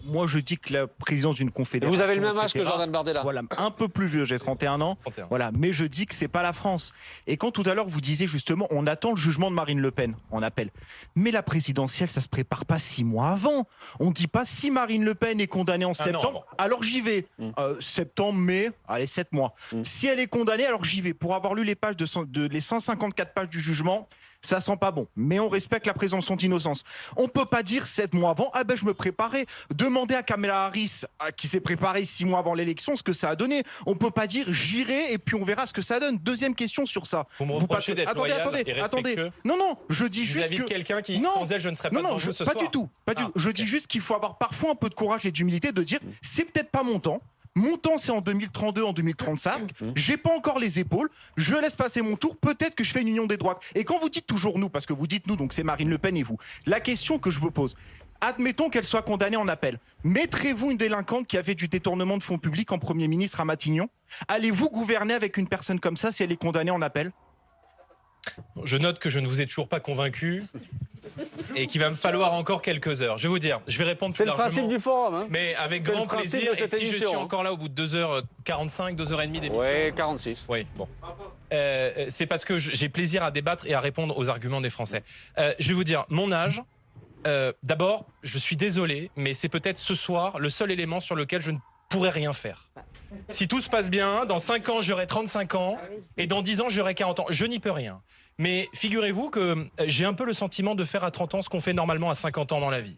moi je dis que la présidence d'une confédération... Vous avez le même âge etc., que Jordan Bardella. Voilà, un peu plus vieux, j'ai 31 ans. 31. Voilà, mais je dis que c'est pas la France. Et quand tout à l'heure vous disiez justement, on attend le jugement de Marine Le Pen, on appelle. Mais la présidentielle, ça se prépare pas 6 mois avant. On dit pas si Marine Le Pen est condamnée en septembre, alors j'y vais. Septembre, mai, allez 7 mois. Si elle est condamnée, alors j'y vais. Pour avoir lu les pages les 154 pages du jugement, ça sent pas bon. Mais on respecte la présomption d'innocence. On peut pas dire 7 mois avant, ah ben je me préparais. Demandez à Kamala Harris, qui s'est préparée 6 mois avant l'élection, ce que ça a donné. On peut pas dire j'irai et puis on verra ce que ça donne. Deuxième question sur ça. Vous me reprochez d'être loyal et respectueux. Non, je dis juste vis-à-vis que... de quelqu'un qui, non, sans elle, je ne serais pas devant vous ce soir. Pas du tout. Je dis juste qu'il faut avoir parfois un peu de courage et d'humilité de dire c'est peut-être pas mon temps. Mon temps, c'est en 2032, en 2035. J'ai pas encore les épaules. Je laisse passer mon tour. Peut-être que je fais une union des droites. Et quand vous dites toujours nous, parce que vous dites nous, donc c'est Marine Le Pen et vous, la question que je vous pose, admettons qu'elle soit condamnée en appel. Mettrez-vous une délinquante qui avait du détournement de fonds publics en Premier ministre à Matignon? Allez-vous gouverner avec une personne comme ça si elle est condamnée en appel? Je note que je ne vous ai toujours pas convaincu et qu'il va me falloir encore quelques heures. Je vais vous dire, je vais répondre plus largement. C'est le principe du forum. Hein. Mais avec grand plaisir. Et si je suis encore là au bout de 2h45, 2h30 d'émission. Oui, 46. Oui, bon. C'est parce que j'ai plaisir à débattre et à répondre aux arguments des Français. Je vais vous dire, mon âge, d'abord, je suis désolé, mais c'est peut-être ce soir le seul élément sur lequel je ne pourrais rien faire. Si tout se passe bien, dans 5 ans, j'aurai 35 ans et dans 10 ans, j'aurai 40 ans. Je n'y peux rien. Mais figurez-vous que j'ai un peu le sentiment de faire à 30 ans ce qu'on fait normalement à 50 ans dans la vie.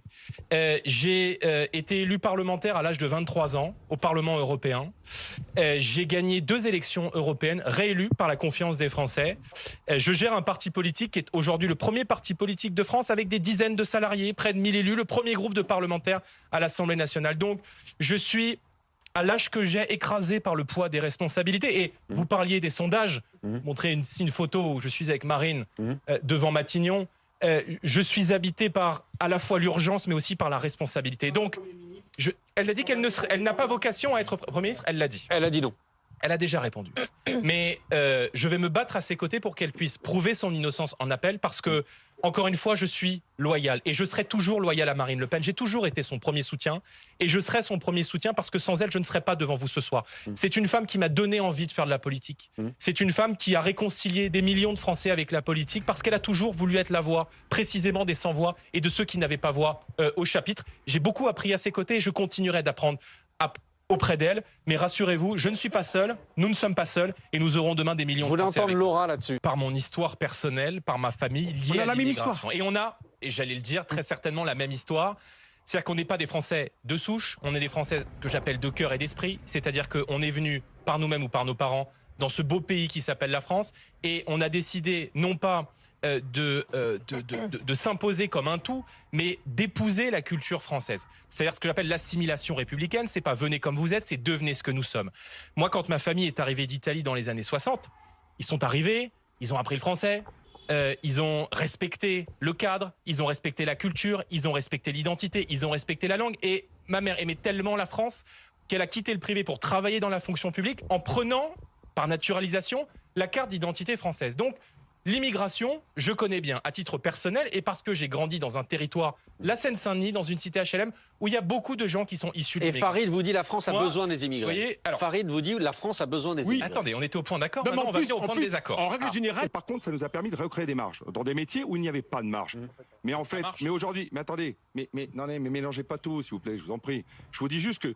J'ai été élu parlementaire à l'âge de 23 ans au Parlement européen. J'ai gagné 2 élections européennes, réélu par la confiance des Français. Je gère un parti politique qui est aujourd'hui le premier parti politique de France avec des dizaines de salariés, près de 1000 élus, le premier groupe de parlementaires à l'Assemblée nationale. Donc, je suis à l'âge que j'ai, écrasé par le poids des responsabilités. Et vous parliez des sondages, montrez une photo où je suis avec Marine devant Matignon. Je suis habité par à la fois l'urgence, mais aussi par la responsabilité. Donc, elle a dit qu'elle n'a pas vocation à être Premier ministre, elle l'a dit. Elle a dit non. Elle a déjà répondu. Mais je vais me battre à ses côtés pour qu'elle puisse prouver son innocence en appel parce que, encore une fois, je suis loyal. Et je serai toujours loyal à Marine Le Pen. J'ai toujours été son premier soutien. Et je serai son premier soutien parce que sans elle, je ne serais pas devant vous ce soir. C'est une femme qui m'a donné envie de faire de la politique. C'est une femme qui a réconcilié des millions de Français avec la politique parce qu'elle a toujours voulu être la voix, précisément des sans-voix et de ceux qui n'avaient pas voix au chapitre. J'ai beaucoup appris à ses côtés et je continuerai d'apprendre auprès d'elle, mais rassurez-vous, je ne suis pas seul, nous ne sommes pas seuls, et nous aurons demain des millions de Français. Vous voulez entendre Laura là-dessus? Par mon histoire personnelle, par ma famille liée à l'immigration. Et on a, et j'allais le dire, très certainement la même histoire. C'est-à-dire qu'on n'est pas des Français de souche, on est des Français que j'appelle de cœur et d'esprit, c'est-à-dire qu'on est venu par nous-mêmes ou par nos parents dans ce beau pays qui s'appelle la France, et on a décidé non pas de s'imposer comme un tout, mais d'épouser la culture française. C'est-à-dire ce que j'appelle l'assimilation républicaine, c'est pas venez comme vous êtes, c'est devenez ce que nous sommes. Moi, quand ma famille est arrivée d'Italie dans les années 60, ils sont arrivés, ils ont appris le français, ils ont respecté le cadre, ils ont respecté la culture, ils ont respecté l'identité, ils ont respecté la langue, et ma mère aimait tellement la France qu'elle a quitté le privé pour travailler dans la fonction publique en prenant, par naturalisation, la carte d'identité française. Donc, l'immigration, je connais bien à titre personnel et parce que j'ai grandi dans un territoire, la Seine-Saint-Denis, dans une cité HLM, où il y a beaucoup de gens qui sont issus de l'immigration. Et Farid vous dit la France a besoin des immigrés. Voyez, alors, Farid vous dit la France a besoin des immigrés. Attendez, on était au point d'accord, maintenant on va venir au point de désaccord. En règle générale, par contre, ça nous a permis de recréer des marges dans des métiers où il n'y avait pas de marge. Mais en fait, mais aujourd'hui, mais attendez, mais mélangez pas tout, s'il vous plaît, je vous en prie. Je vous dis juste que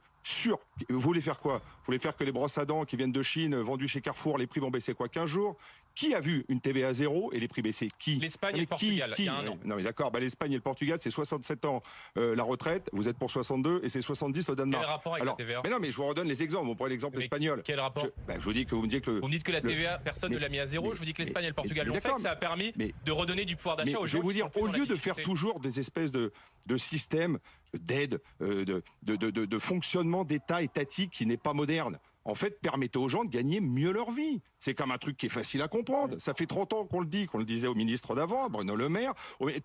vous voulez faire quoi? Vous voulez faire que les brosses à dents qui viennent de Chine, vendues chez Carrefour, les prix vont baisser quoi, 15 jours? Qui a vu une TVA zéro et les prix baisser? Qui? L'Espagne et le Portugal, il y a un an. Non mais d'accord, l'Espagne et le Portugal, c'est 67 ans la retraite, vous êtes pour 62 et c'est 70 au Danemark. Quel rapport avec la TVA? Mais non, mais je vous redonne les exemples, vous prenez l'exemple espagnol. Quel rapport? Je vous dis que vous me dites que... Vous me dites que la TVA, personne ne l'a mis à zéro, je vous dis que l'Espagne et le Portugal l'ont fait, que ça a permis de redonner du pouvoir d'achat aux gens. Je vais vous dire, au lieu de faire toujours des espèces de systèmes d'aide, de fonctionnement d'État étatique qui n'est pas moderne, en fait, permettez aux gens de gagner mieux leur vie. C'est comme un truc qui est facile à comprendre. Ça fait 30 ans qu'on le dit, qu'on le disait au ministre d'avant, Bruno Le Maire.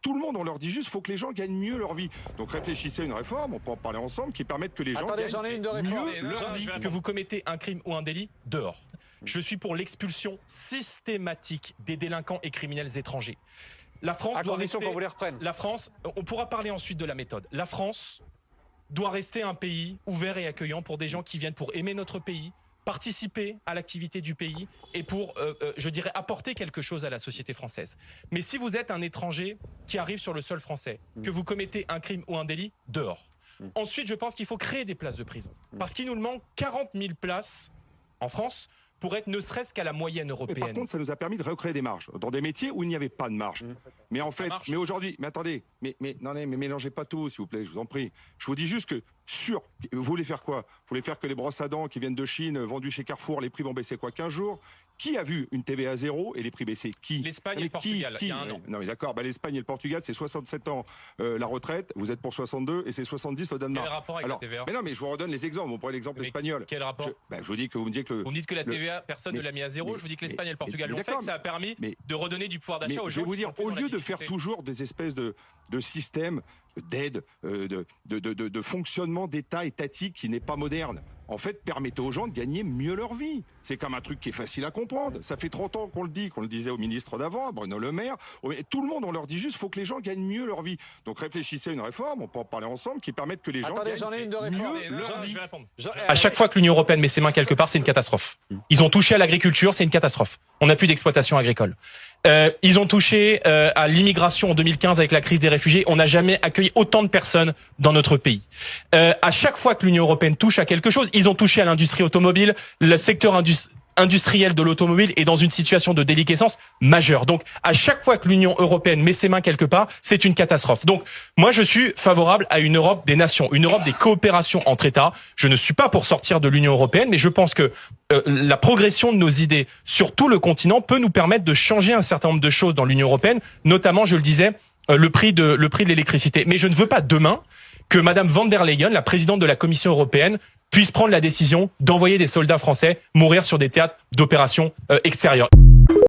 Tout le monde, on leur dit juste, il faut que les gens gagnent mieux leur vie. Donc réfléchissez à une réforme, on peut en parler ensemble, qui permette que les gens gagnent mieux leur vie. Que vous commettez un crime ou un délit, dehors. Je suis pour l'expulsion systématique des délinquants et criminels étrangers. La France à doit condition rester... qu'on vous les reprenne. La France, on pourra parler ensuite de la méthode. La France doit rester un pays ouvert et accueillant pour des gens qui viennent pour aimer notre pays, participer à l'activité du pays et pour, je dirais, apporter quelque chose à la société française. Mais si vous êtes un étranger qui arrive sur le sol français, que vous commettez un crime ou un délit, dehors. Ensuite, je pense qu'il faut créer des places de prison. Parce qu'il nous manque 40 000 places en France pour être ne serait-ce qu'à la moyenne européenne. Mais par contre, ça nous a permis de recréer des marges dans des métiers où il n'y avait pas de marge. Mais en fait, mais aujourd'hui, mais attendez, mais mélangez pas tout, s'il vous plaît, je vous en prie. Je vous dis juste que vous voulez faire quoi? Vous voulez faire que les brosses à dents qui viennent de Chine, vendues chez Carrefour, les prix vont baisser quoi, 15 jours? Qui a vu une TVA à zéro et les prix baisser? Qui? L'Espagne et le Portugal, il y a un an. Non mais d'accord, l'Espagne et le Portugal, c'est 67 ans la retraite, vous êtes pour 62 et c'est 70 au Danemark. Quel rapport avec la TVA? Mais non, mais je vous redonne les exemples, vous prenez l'exemple espagnol. Quel rapport? Je vous dis que vous me dites que... Vous me dites que la TVA, personne ne l'a mis à zéro, je vous dis que l'Espagne et le Portugal l'ont fait, que ça a permis de redonner du pouvoir d'achat aux gens. Je vais vous dire, au lieu de faire toujours des espèces de systèmes d'aide, de fonctionnement d'État étatique qui n'est pas moderne, en fait, permettez aux gens de gagner mieux leur vie. C'est comme un truc qui est facile à comprendre. Ça fait 30 ans qu'on le dit, qu'on le disait au ministre d'avant, Bruno Le Maire. Tout le monde, on leur dit juste, il faut que les gens gagnent mieux leur vie. Donc réfléchissez à une réforme, on peut en parler ensemble, qui permette que les gens gagnent mieux leur vie. À chaque fois que l'Union européenne met ses mains quelque part, c'est une catastrophe. Ils ont touché à l'agriculture, c'est une catastrophe. On n'a plus d'exploitation agricole. Ils ont touché à l'immigration en 2015 avec la crise des réfugiés. On n'a jamais accueilli autant de personnes dans notre pays. À chaque fois que l'Union européenne touche à quelque chose, ils ont touché à l'industrie automobile, le secteur industriel de l'automobile est dans une situation de déliquescence majeure. Donc, à chaque fois que l'Union européenne met ses mains quelque part, c'est une catastrophe. Donc, moi, je suis favorable à une Europe des nations, une Europe des coopérations entre États. Je ne suis pas pour sortir de l'Union européenne, mais je pense que la progression de nos idées sur tout le continent peut nous permettre de changer un certain nombre de choses dans l'Union européenne, notamment, je le disais, le prix de l'électricité. Mais je ne veux pas demain que Madame von der Leyen, la présidente de la Commission européenne, puisse prendre la décision d'envoyer des soldats français mourir sur des théâtres d'opérations extérieures.